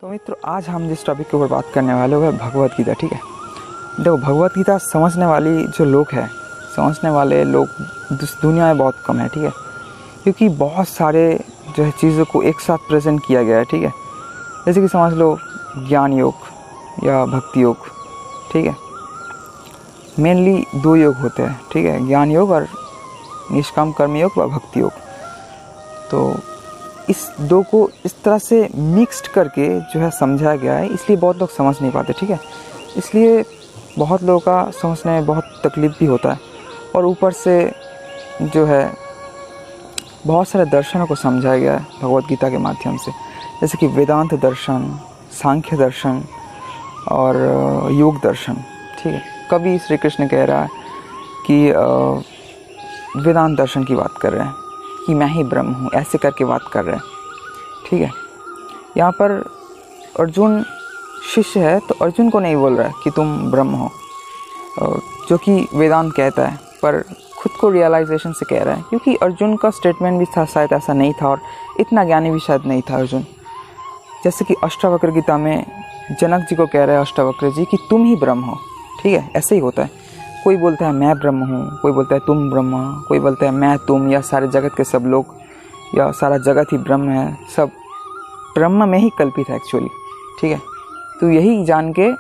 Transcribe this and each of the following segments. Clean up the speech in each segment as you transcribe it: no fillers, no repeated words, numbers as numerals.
तो मित्रों, आज हम जिस टॉपिक के ऊपर बात करने वाले वो है भगवत गीता। ठीक है, देखो भगवत गीता समझने वाली जो लोग हैं, समझने वाले लोग दुनिया में बहुत कम है। ठीक है, क्योंकि बहुत सारे जो है चीज़ों को एक साथ प्रेजेंट किया गया है। ठीक है, जैसे कि समझ लो ज्ञान योग या भक्ति योग। ठीक है, मेनली दो योग होते हैं। ठीक है, ज्ञान योग और निष्काम कर्म योग व भक्ति योग। तो इस दो को इस तरह से मिक्स्ड करके जो है समझाया गया है, इसलिए बहुत लोग समझ नहीं पाते। ठीक है, इसलिए बहुत लोगों का समझने में बहुत तकलीफ़ भी होता है। और ऊपर से जो है बहुत सारे दर्शनों को समझाया गया है भगवत गीता के माध्यम से, जैसे कि वेदांत दर्शन, सांख्य दर्शन और योग दर्शन। ठीक है, कभी श्री कृष्ण कह रहा है कि वेदांत दर्शन की बात कर रहे हैं कि मैं ही ब्रह्म हूँ, ऐसे करके बात कर रहे हैं। ठीक है, यहाँ पर अर्जुन शिष्य है तो अर्जुन को नहीं बोल रहा है कि तुम ब्रह्म हो, जो कि वेदांत कहता है, पर खुद को रियलाइजेशन से कह रहा है, क्योंकि अर्जुन का स्टेटमेंट भी था शायद ऐसा नहीं था और इतना ज्ञानी भी शायद नहीं था अर्जुन। जैसे कि अष्टावक्र गीता में जनक जी को कह रहे हैं अष्टावक्र जी कि तुम ही ब्रह्म हो। ठीक है, ऐसे ही होता है। कोई बोलता है मैं ब्रह्म हूँ, कोई बोलता है तुम ब्रह्म, कोई बोलता है मैं तुम या सारे जगत के सब लोग या सारा जगत ही ब्रह्म है, सब ब्रह्म में ही कल्पित है एक्चुअली। ठीक है, तो यही जान के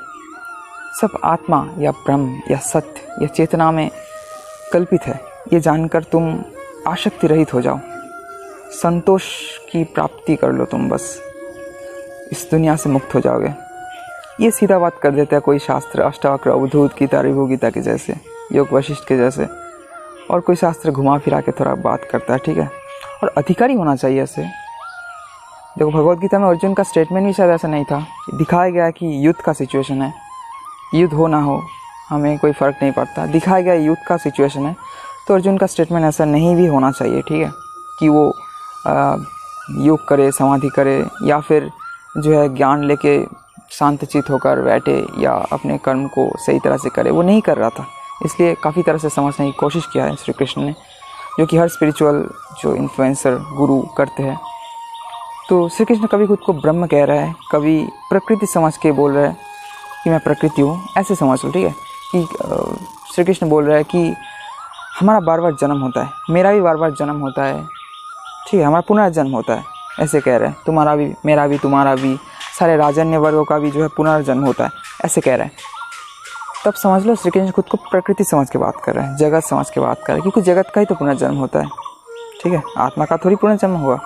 सब आत्मा या ब्रह्म या सत्य या चेतना में कल्पित है, ये जानकर तुम आसक्ति रहित हो जाओ, संतोष की प्राप्ति कर लो, तुम बस इस दुनिया से मुक्त हो जाओगे। ये सीधा बात कर देता है कोई शास्त्र, अष्टावक्र, अवधूत गीता, ऋभु गीता के जैसे, योग वशिष्ठ के जैसे, और कोई शास्त्र घुमा फिरा के थोड़ा बात करता है। ठीक है, और अधिकारी होना चाहिए ऐसे। देखो भगवत गीता में अर्जुन का स्टेटमेंट भी शायद ऐसा नहीं था, दिखाया गया कि युद्ध का सिचुएशन है, युद्ध हो ना हो हमें कोई फ़र्क नहीं पड़ता, दिखाया गया युद्ध का सिचुएशन है, तो अर्जुन का स्टेटमेंट ऐसा नहीं भी होना चाहिए। ठीक है, कि वो योग करे, समाधि करे या फिर जो है ज्ञान लेके शांतचित होकर बैठे या अपने कर्म को सही तरह से करे, वो नहीं कर रहा था। इसलिए काफ़ी तरह से समझने की कोशिश किया है श्री कृष्ण ने, जो कि हर स्पिरिचुअल जो इन्फ्लुएंसर गुरु करते हैं। तो श्री कृष्ण कभी खुद को ब्रह्म कह रहा है, कभी प्रकृति समझ के बोल रहा है कि मैं प्रकृति हूँ, ऐसे समझ लो। ठीक है, कि श्री कृष्ण बोल रहा है कि हमारा बार बार जन्म होता है, मेरा भी बार बार जन्म होता है। ठीक है, हमारा पुनर्जन्म होता है, ऐसे कह रहे हैं, तुम्हारा भी, मेरा भी, तुम्हारा भी, सारे राजन्य वर्गों का भी जो है पुनर्जन्म होता है, ऐसे कह रहे हैं। तब समझ लो श्री कृष्ण खुद को प्रकृति समझ के बात कर रहे हैं, जगत समझ के बात कर रहे हैं, क्योंकि जगत का ही तो पुनर्जन्म होता है। ठीक है, आत्मा का थोड़ी पुनर्जन्म होगा,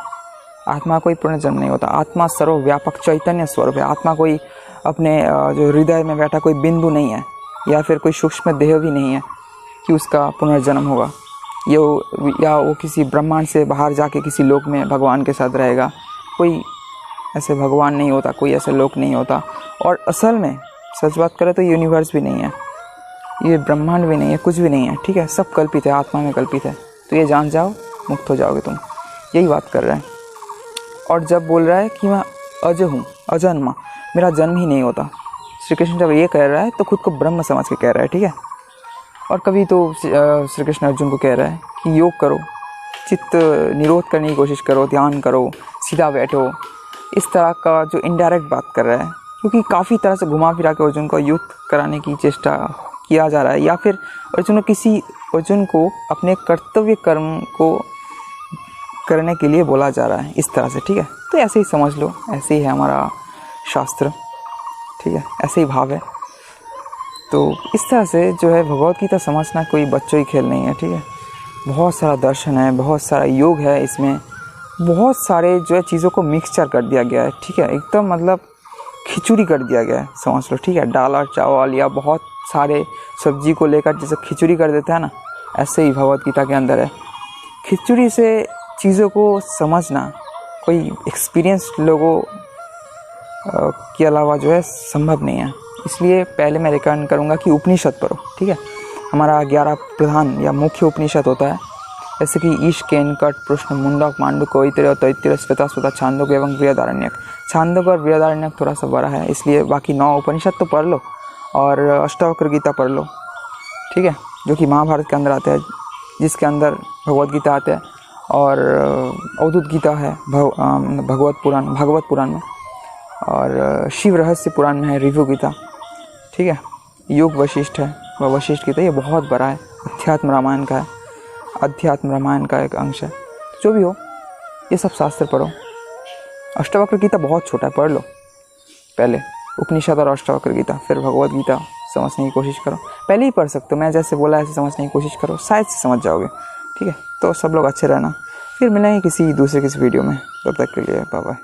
आत्मा कोई पुनर्जन्म नहीं होता। आत्मा सर्वव्यापक चैतन्य स्वरूप है। आत्मा कोई अपने जो हृदय में बैठा कोई बिंदु नहीं है, या फिर कोई सूक्ष्म देह भी नहीं है कि उसका पुनर्जन्म होगा, या वो किसी ब्रह्मांड से बाहर जाके किसी लोक में भगवान के साथ रहेगा। कोई ऐसे भगवान नहीं होता, कोई ऐसे लोक नहीं होता। और असल में सच बात करें तो यूनिवर्स भी नहीं है, ये ब्रह्मांड भी नहीं है, कुछ भी नहीं है। ठीक है, सब कल्पित है, आत्मा में कल्पित है। तो ये जान जाओ, मुक्त हो जाओगे तुम, यही बात कर रहा है। और जब बोल रहा है कि मैं अजय हूँ, अजन्मा, मेरा जन्म ही नहीं होता, श्री कृष्ण जब ये कह रहा है तो खुद को ब्रह्म समझ के कह रहा है। ठीक है, और कभी तो श्री कृष्ण अर्जुन को कह रहा है कि योग करो, चित्त निरोध करने की कोशिश करो, ध्यान करो, सीधा बैठो, इस तरह का जो इनडायरेक्ट बात कर रहा है, क्योंकि काफ़ी तरह से घुमा फिरा के अर्जुन को युद्ध कराने की चेष्टा किया जा रहा है, या फिर अर्जुन को अपने कर्तव्य कर्म को करने के लिए बोला जा रहा है, इस तरह से। ठीक है, तो ऐसे ही समझ लो, ऐसे ही है हमारा शास्त्र। ठीक है, ऐसे ही भाव है। तो इस तरह से जो है भगवत गीता समझना कोई बच्चों ही खेल नहीं है। ठीक है, बहुत सारा दर्शन है, बहुत सारा योग है, इसमें बहुत सारे जो है चीज़ों को मिक्सचर कर दिया गया है। ठीक है, एकदम मतलब खिचड़ी कर दिया गया है, समझ लो। ठीक है, दाल और चावल या बहुत सारे सब्जी को लेकर जैसे खिचड़ी कर देता है ना, ऐसे ही भगवत गीता के अंदर है। खिचड़ी से चीज़ों को समझना कोई एक्सपीरियंस लोगों के अलावा जो है संभव नहीं है। इसलिए पहले मैं रिकमेंड करूँगा कि उपनिषद पढ़ो। ठीक है, हमारा 11 प्रधान या मुख्य उपनिषद होता है, जैसे कि ईश, केन, कट, प्रश्न, मुंडक, मांडुक, ऐतरेय, तैत्तिरीय, श्वेताश्वतर, छांदोग्य एवं बृहदारण्यक। छांदोग्य और बृहदारण्यक थोड़ा सा बड़ा है, इसलिए बाकी 9 उपनिषद तो पढ़ लो और अष्टावक्र गीता पढ़ लो। ठीक है, जो कि महाभारत के अंदर आते हैं, जिसके अंदर भगवत गीता आते हैं, और अवधूत गीता है भागवत पुराण में। और शिव रहस्य पुराण में है रिभु गीता, ठीक है। योग वशिष्ठ है, वह वशिष्ठ गीता, ये बहुत बड़ा है, अध्यात्म रामायण का है, अध्यात्म रामायण का एक अंश है। जो भी हो, ये सब शास्त्र पढ़ो। अष्टावक्र गीता बहुत छोटा है, पढ़ लो पहले उपनिषद और अष्टावक्र गीता, फिर भगवद गीता समझने की कोशिश करो। पहले ही पढ़ सकते हो, मैं जैसे बोला ऐसे समझने की कोशिश करो, शायद से समझ जाओगे, ठीक है। तो सब लोग अच्छे रहना, फिर मिलेंगे किसी दूसरे वीडियो में, तब तक के लिए बाय बाय।